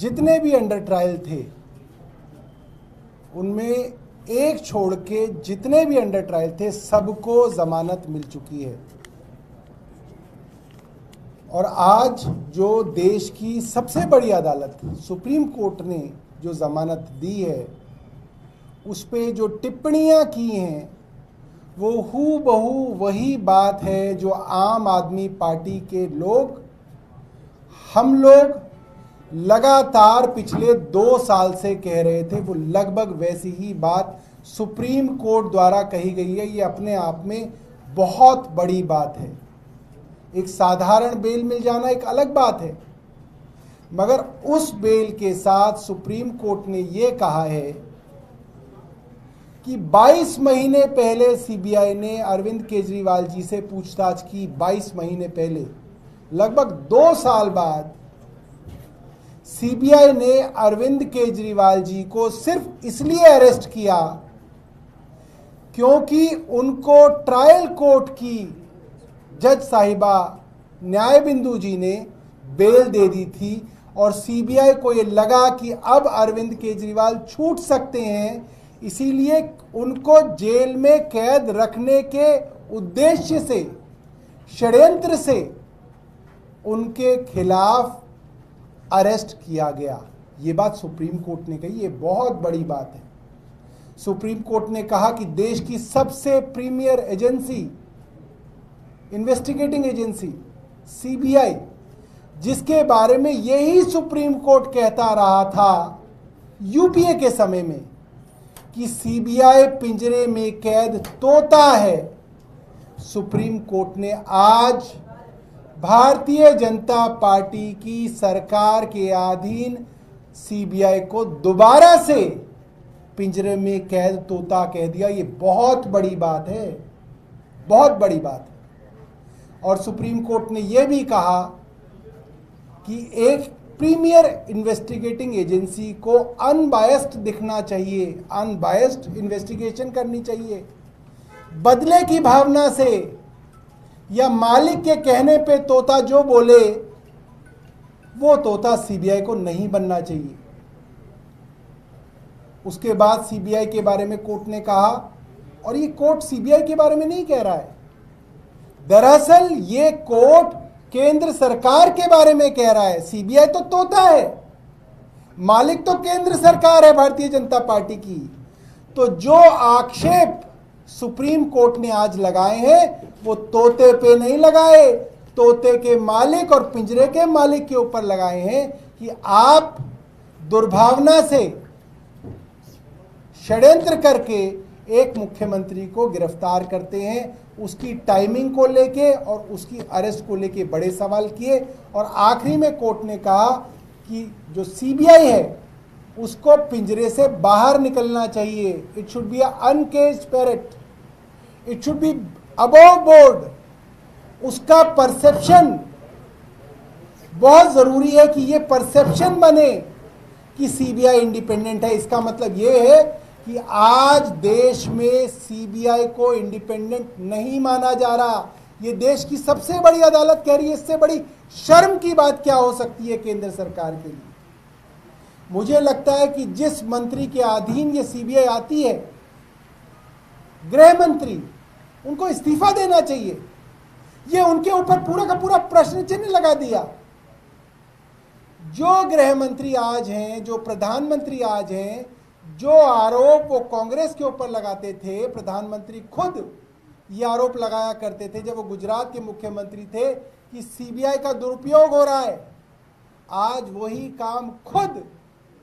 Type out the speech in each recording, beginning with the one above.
जितने भी under trial थे उनमें एक छोड़ के जितने भी अंडर ट्रायल थे सबको जमानत मिल चुकी है। और आज जो देश की सबसे बड़ी अदालत सुप्रीम कोर्ट ने जो जमानत दी है उस पे जो टिप्पणियां की हैं वो हूबहू वही बात है जो आम आदमी पार्टी के लोग, हम लोग लगातार पिछले 2 साल से कह रहे थे। वो लगभग वैसी ही बात सुप्रीम कोर्ट द्वारा कही गई है। ये अपने आप में बहुत बड़ी बात है। एक साधारण बेल मिल जाना एक अलग बात है, मगर उस बेल के साथ सुप्रीम कोर्ट ने ये कहा है कि 22 महीने पहले सीबीआई ने अरविंद केजरीवाल जी से पूछताछ की। 22 महीने पहले, लगभग 2 साल बाद सीबीआई ने अरविंद केजरीवाल जी को सिर्फ इसलिए अरेस्ट किया क्योंकि उनको ट्रायल कोर्ट की जज साहिबा न्याय बिंदु जी ने बेल दे दी थी और सीबीआई को ये लगा कि अब अरविंद केजरीवाल छूट सकते हैं, इसीलिए उनको जेल में कैद रखने के उद्देश्य से, षड्यंत्र से उनके खिलाफ अरेस्ट किया गया। ये बात सुप्रीम कोर्ट ने कही। ये बहुत बड़ी बात है। सुप्रीम कोर्ट ने कहा कि देश की सबसे premier agency, investigating agency CBI, जिसके बारे में यही सुप्रीम कोर्ट कहता रहा था यूपीए के समय में कि सीबीआई पिंजरे में कैद तोता है, सुप्रीम कोर्ट ने आज भारतीय जनता पार्टी की सरकार के अधीन सीबीआई को दोबारा से पिंजरे में कैद तोता कह दिया। ये बहुत बड़ी बात है, बहुत बड़ी बात है। और सुप्रीम कोर्ट ने यह भी कहा कि एक प्रीमियर इन्वेस्टिगेटिंग एजेंसी को अनबायस्ड दिखना चाहिए, अनबायस्ड इन्वेस्टिगेशन करनी चाहिए। बदले की भावना से या मालिक के कहने पे तोता जो बोले वो तोता सीबीआई को नहीं बनना चाहिए। उसके बाद सीबीआई के बारे में कोर्ट ने कहा, और ये कोर्ट सीबीआई के बारे में नहीं कह रहा है, दरअसल ये कोर्ट केंद्र सरकार के बारे में कह रहा है। सीबीआई तो तोता है, मालिक तो केंद्र सरकार है भारतीय जनता पार्टी की। तो जो आक्षेप सुप्रीम कोर्ट ने आज लगाए हैं वो तोते पे नहीं लगाए, तोते के मालिक और पिंजरे के मालिक के ऊपर लगाए हैं कि आप दुर्भावना से षड्यंत्र करके एक मुख्यमंत्री को गिरफ्तार करते हैं। उसकी टाइमिंग को लेके और उसकी अरेस्ट को लेके बड़े सवाल किए। और आखिरी में कोर्ट ने कहा कि जो सीबीआई है उसको पिंजरे से बाहर निकलना चाहिए। It should be uncaged parrot, it should be above board. उसका परसेप्शन बहुत जरूरी है कि ये परसेप्शन बने कि सीबीआई इंडिपेंडेंट है। इसका मतलब ये है कि आज देश में सीबीआई को इंडिपेंडेंट नहीं माना जा रहा। ये देश की सबसे बड़ी अदालत कह रही है। इससे बड़ी शर्म की बात क्या हो सकती है केंद्र सरकार के लिए। मुझे लगता है कि जिस मंत्री के अधीन ये सीबीआई आती है, गृह मंत्री, उनको इस्तीफा देना चाहिए। ये उनके ऊपर पूरा का पूरा प्रश्न चिन्ह लगा दिया। जो गृह मंत्री आज हैं, जो प्रधानमंत्री आज हैं, जो आरोप वो कांग्रेस के ऊपर लगाते थे, प्रधानमंत्री खुद ये आरोप लगाया करते थे जब वो गुजरात के मुख्यमंत्री थे कि सीबीआई का दुरुपयोग हो रहा है, आज वही काम खुद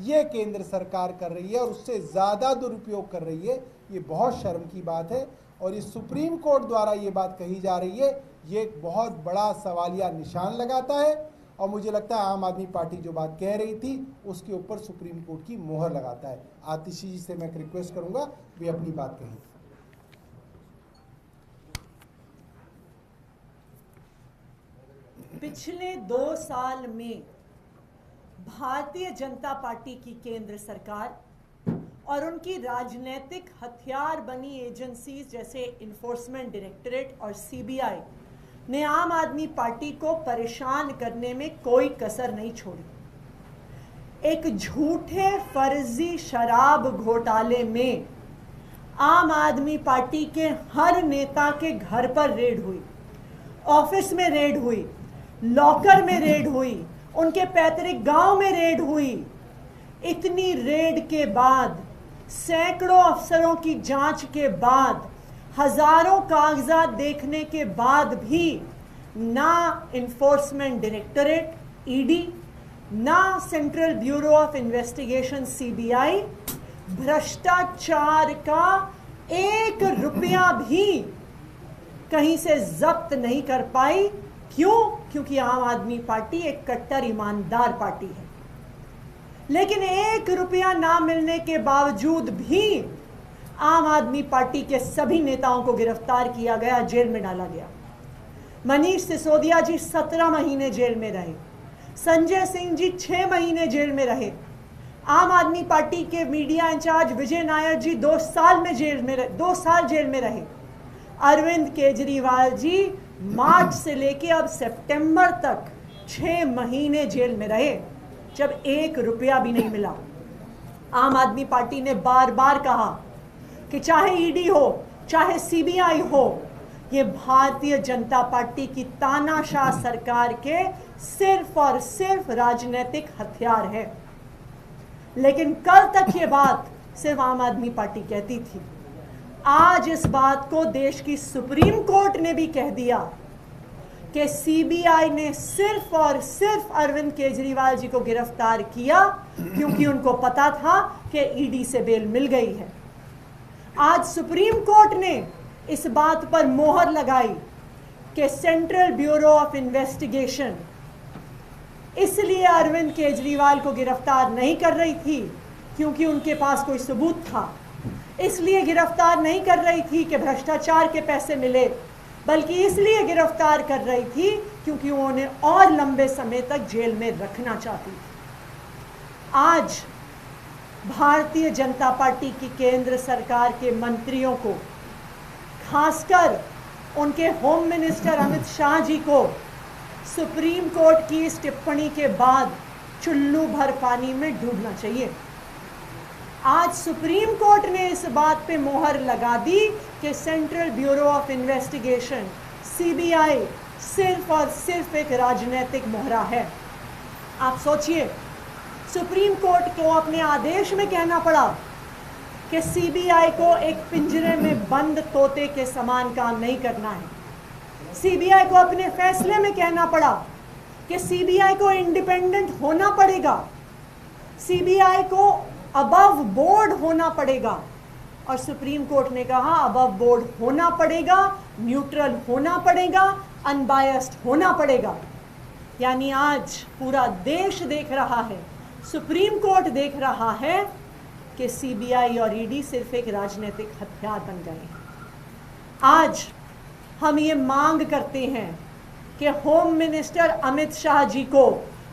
ये केंद्र सरकार कर रही है और उससे ज़्यादा दुरुपयोग कर रही है। ये बहुत शर्म की बात है और इस सुप्रीम कोर्ट द्वारा ये बात कही जा रही है, ये एक बहुत बड़ा सवालिया निशान लगाता है। और मुझे लगता है आम आदमी पार्टी जो बात कह रही थी उसके ऊपर सुप्रीम कोर्ट की मोहर लगाता है। आतिशी जी से मैं रिक्वेस्ट करूंगा वे अपनी बात कहें। पिछले 2 साल में भारतीय जनता पार्टी की केंद्र सरकार और उनकी राजनीतिक हथियार बनी एजेंसीज जैसे इन्फोर्समेंट डायरेक्टरेट और सीबीआई ने आम आदमी पार्टी को परेशान करने में कोई कसर नहीं छोड़ी। एक झूठे फर्जी शराब घोटाले में आम आदमी पार्टी के हर नेता के घर पर रेड हुई, ऑफिस में रेड हुई, लॉकर में रेड हुई, उनके पैतृक गांव में रेड हुई। इतनी रेड के बाद, सैकड़ों अफसरों की जांच के बाद, हजारों कागजात देखने के बाद भी ना इन्फोर्समेंट डायरेक्टरेट ईडी, ना central bureau of investigation CBI भ्रष्टाचार का 1 रुपया भी कहीं से जब्त नहीं कर पाई। क्यों? क्योंकि आम आदमी पार्टी एक कट्टर ईमानदार पार्टी है। लेकिन 1 रुपया ना मिलने के बावजूद भी आम आदमी पार्टी के सभी नेताओं को गिरफ्तार किया गया, जेल में डाला गया। मनीष सिसोदिया जी 17 महीने जेल में रहे, संजय सिंह जी 6 महीने जेल में रहे, आम आदमी पार्टी के मीडिया इंचार्ज विजय नायर जी 2 साल जेल में रहे, अरविंद केजरीवाल जी मार्च से लेके अब सितंबर तक 6 महीने जेल में रहे, जब 1 रुपया भी नहीं मिला। आम आदमी पार्टी ने बार बार कहा कि चाहे ईडी हो, चाहे सीबीआई हो, ये भारतीय जनता पार्टी की तानाशाह सरकार के सिर्फ और सिर्फ राजनीतिक हथियार है। लेकिन कल तक ये बात सिर्फ आम आदमी पार्टी कहती थी। आज इस बात को देश की सुप्रीम कोर्ट ने भी कह दिया कि सीबीआई ने सिर्फ और सिर्फ अरविंद केजरीवाल जी को गिरफ्तार किया क्योंकि उनको पता था कि ईडी से बेल मिल गई है। आज सुप्रीम कोर्ट ने इस बात पर मोहर लगाई कि सेंट्रल ब्यूरो ऑफ इन्वेस्टिगेशन इसलिए अरविंद केजरीवाल को गिरफ्तार नहीं कर रही थी क्योंकि उनके पास कोई सबूत था, इसलिए गिरफ्तार नहीं कर रही थी कि भ्रष्टाचार के पैसे मिले, बल्कि इसलिए गिरफ्तार कर रही थी क्योंकि उन्हें और लंबे समय तक जेल में रखना चाहती थी। आज भारतीय जनता पार्टी की केंद्र सरकार के मंत्रियों को, खासकर उनके होम मिनिस्टर अमित शाह जी को सुप्रीम कोर्ट की इस टिप्पणी के बाद चुल्लू भर पानी में डूबना चाहिए। आज सुप्रीम कोर्ट ने इस बात पे मोहर लगा दी कि central bureau of investigation CBI सिर्फ और सिर्फ एक राजनीतिक मोहरा है। आप सोचिए, सुप्रीम कोर्ट को अपने आदेश में कहना पड़ा कि सीबीआई को एक पिंजरे में बंद तोते के समान काम नहीं करना है। सीबीआई को अपने फैसले में कहना पड़ा कि सीबीआई को इंडिपेंडेंट होना पड़ेगा, सीबीआई को अबव बोर्ड होना पड़ेगा। और सुप्रीम कोर्ट ने कहा अबव बोर्ड होना पड़ेगा, न्यूट्रल होना पड़ेगा, अनबायस्ड होना पड़ेगा। यानी आज पूरा देश देख रहा है, सुप्रीम कोर्ट देख रहा है कि सीबीआई और ईडी सिर्फ एक राजनीतिक हथियार बन गए हैं। आज हम ये मांग करते हैं कि होम मिनिस्टर अमित शाह जी को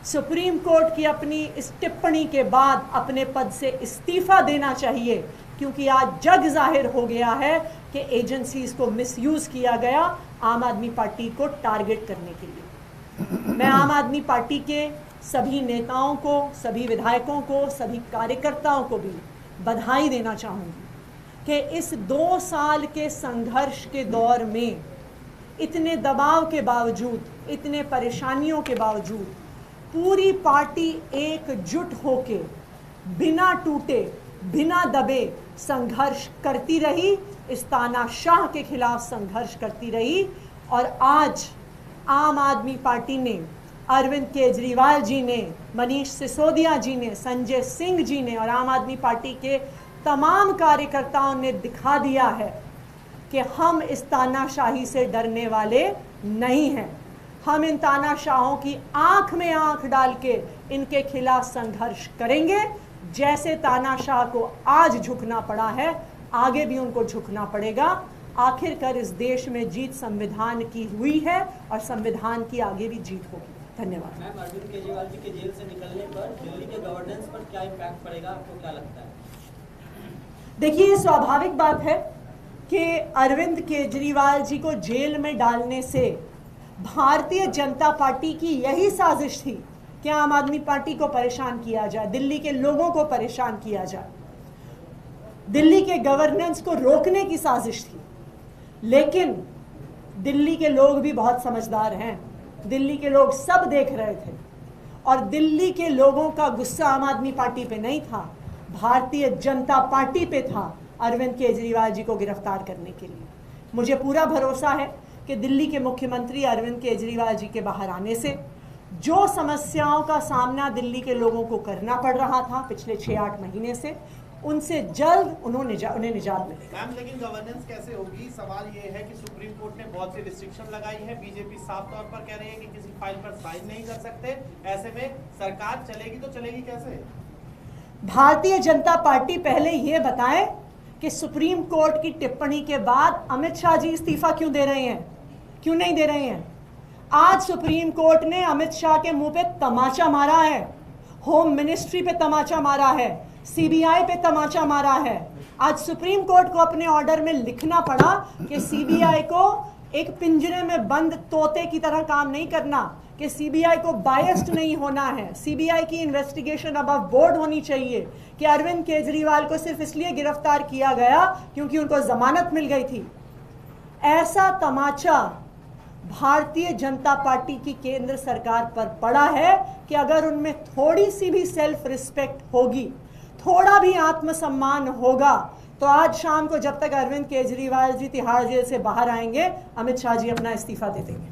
सुप्रीम कोर्ट की अपनी इस टिप्पणी के बाद अपने पद से इस्तीफा देना चाहिए, क्योंकि आज जग जाहिर हो गया है कि एजेंसीज को मिसयूज किया गया आम आदमी पार्टी को टारगेट करने के लिए। मैं आम आदमी पार्टी के सभी नेताओं को, सभी विधायकों को, सभी कार्यकर्ताओं को भी बधाई देना चाहूँगी कि इस 2 साल के संघर्ष के दौर में इतने दबाव के बावजूद, इतने परेशानियों के बावजूद पूरी पार्टी एकजुट होके बिना टूटे, बिना दबे संघर्ष करती रही, इस तानाशाह के खिलाफ संघर्ष करती रही। और आज आम आदमी पार्टी ने, अरविंद केजरीवाल जी ने, मनीष सिसोदिया जी ने, संजय सिंह जी ने और आम आदमी पार्टी के तमाम कार्यकर्ताओं ने दिखा दिया है कि हम इस तानाशाही से डरने वाले नहीं हैं। हम इन तानाशाहों की आंख में आंख डाल के इनके खिलाफ संघर्ष करेंगे। जैसे तानाशाह को आज झुकना पड़ा है, आगे भी उनको झुकना पड़ेगा। आखिरकार इस देश में जीत संविधान की हुई है और संविधान की आगे भी जीत होगी। धन्यवाद। मैम, अरविंद केजरीवाल जी के जेल से निकलने पर दिल्ली के गवर्नेंस पर क्या इम्पैक्ट पड़ेगा, आपको क्या लगता है? देखिए, ये स्वाभाविक बात है कि अरविंद केजरीवाल जी को जेल में डालने से भारतीय जनता पार्टी की यही साजिश थी क्या आम आदमी पार्टी को परेशान किया जाए, दिल्ली के लोगों को परेशान किया जाए। दिल्ली के गवर्नेंस को रोकने की साजिश थी, लेकिन दिल्ली के लोग भी बहुत समझदार हैं। दिल्ली के लोग सब देख रहे थे और दिल्ली के लोगों का गुस्सा आम आदमी पार्टी पे नहीं था, भारतीय जनता पार्टी पे था अरविंद केजरीवाल जी को गिरफ्तार करने के लिए। मुझे पूरा भरोसा है कि दिल्ली के मुख्यमंत्री अरविंद केजरीवाल जी के बाहर आने से जो समस्याओं का सामना दिल्ली के लोगों को करना पड़ रहा था पिछले 6-8 महीने से, उनसे जल्द उन्हें निजात मिलेगी। मैम, लेकिन गवर्नेंस कैसे होगी? सवाल ये है कि सुप्रीम कोर्ट ने बहुत सी रिस्ट्रिक्शन लगाई है। बीजेपी साफ तौर पर कह रही है कि किसी फाइल पर साइन नहीं कर सकते। ऐसे में सरकार चलेगी तो चलेगी कैसे? भारतीय जनता पार्टी पहले ये बताए कि सुप्रीम कोर्ट की टिप्पणी के बाद अमित शाह जी इस्तीफा क्यों दे रहे हैं, क्यों नहीं दे रहे हैं। आज सुप्रीम कोर्ट ने अमित शाह के मुंह पे तमाचा मारा है, होम मिनिस्ट्री पे तमाचा मारा है, सीबीआई पे तमाचा मारा है। आज सुप्रीम कोर्ट को अपने ऑर्डर में लिखना पड़ा कि सीबीआई को एक पिंजरे में बंद तोते की तरह काम नहीं करना, कि सीबीआई को बायस्ड नहीं होना है, सीबीआई की इन्वेस्टिगेशन अबव बोर्ड होनी चाहिए, कि अरविंद केजरीवाल को सिर्फ इसलिए गिरफ्तार किया गया क्योंकि उनको जमानत मिल गई थी। ऐसा तमाचा भारतीय जनता पार्टी की केंद्र सरकार पर पड़ा है कि अगर उनमें थोड़ी सी भी सेल्फ रिस्पेक्ट होगी, थोड़ा भी आत्मसम्मान होगा, तो आज शाम को जब तक अरविंद केजरीवाल जी तिहाड़ जेल से बाहर आएंगे, अमित शाह जी अपना इस्तीफा दे देंगे।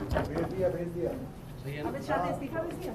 भेज दिया अमित शाह ने इस्तीफा भेज दिया।